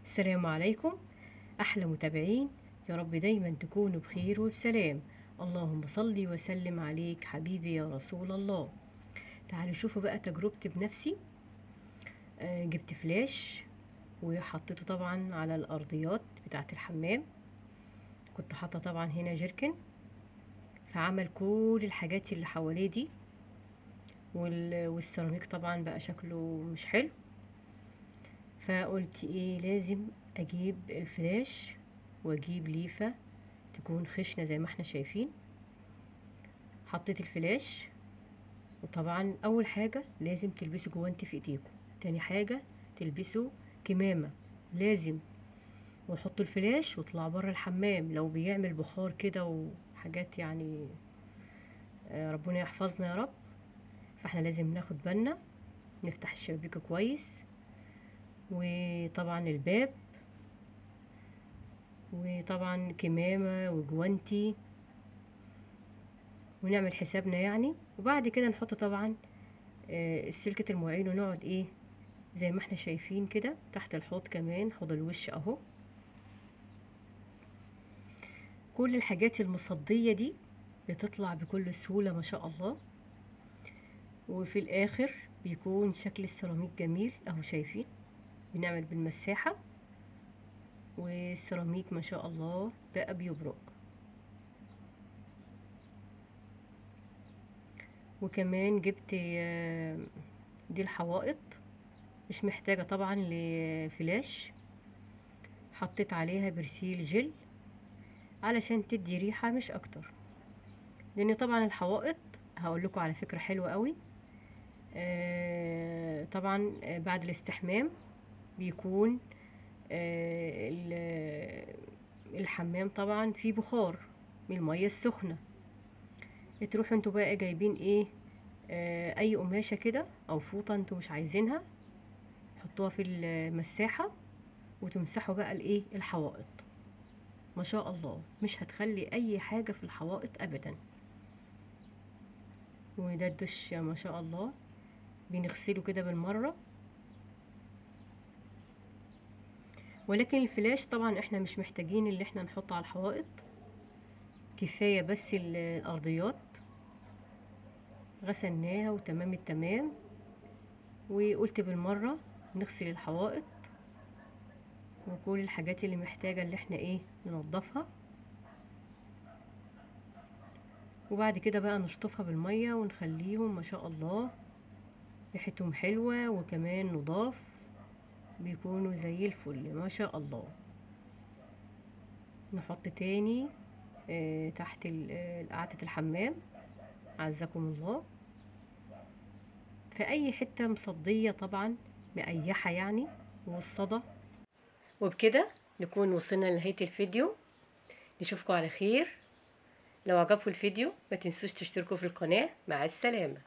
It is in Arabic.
السلام عليكم أحلى متابعين. يا رب دايما تكونوا بخير وبسلام. اللهم صلي وسلم عليك حبيبي يا رسول الله. تعالوا شوفوا بقى تجربتي بنفسي. جبت فلاش وحطيته طبعا على الأرضيات بتاعة الحمام. كنت حاطة طبعا هنا جيركن، فعمل كل الحاجات اللي حواليه دي، والسيراميك طبعا بقى شكله مش حلو. فقلت ايه، لازم اجيب الفلاش واجيب ليفة تكون خشنة زي ما احنا شايفين. حطيت الفلاش، وطبعا اول حاجة لازم تلبسوا جوانتي في ايديكم، تاني حاجة تلبسوا كمامة لازم، وحطوا الفلاش واطلعوا بره الحمام لو بيعمل بخار كده وحاجات يعني. ربنا يحفظنا يا رب. فاحنا لازم ناخد بالنا، نفتح الشبابيك كويس، وطبعا الباب، وطبعا كمامة وجوانتي، ونعمل حسابنا يعني. وبعد كده نحط طبعا سلكة المواعين، ونقعد ايه زي ما احنا شايفين كده تحت الحوض، كمان حوض الوش اهو. كل الحاجات المصدية دي بتطلع بكل سهولة ما شاء الله، وفي الاخر بيكون شكل السيراميك جميل اهو. شايفين بنعمل بالمساحة، والسيراميك ما شاء الله بقى بيبرق. وكمان جبت دي الحوائط، مش محتاجة طبعا لفلاش، حطيت عليها برسيل جل علشان تدي ريحة مش اكتر. لان طبعا الحوائط هقول لكم على فكرة حلوة قوي. طبعا بعد الاستحمام بيكون الحمام طبعا فيه بخار من المية السخنة. تروحوا انتوا بقى جايبين ايه، اي قماشة كده او فوطة انتوا مش عايزينها، حطوها في المساحة وتمسحوا بقى الايه الحوائط. ما شاء الله مش هتخلي اي حاجة في الحوائط ابدا. وده الدش ما شاء الله بنغسله كده بالمرة. ولكن الفلاش طبعا احنا مش محتاجين اللي احنا نحطه على الحوائط، كفاية بس الارضيات غسلناها وتمام التمام. وقلت بالمرة نغسل الحوائط وكل الحاجات اللي محتاجة اللي احنا ايه ننضفها. وبعد كده بقى نشطفها بالمية ونخليهم ما شاء الله ريحتهم حلوة، وكمان نضاف، بيكونوا زي الفل ما شاء الله. نحط تاني تحت قاعدة الحمام عزكم الله، في اي حتة مصدية طبعا مقيحة يعني والصدى. وبكده نكون وصلنا لنهاية الفيديو. نشوفكم على خير. لو عجبكم الفيديو ما تنسوش تشتركوا في القناة. مع السلامة.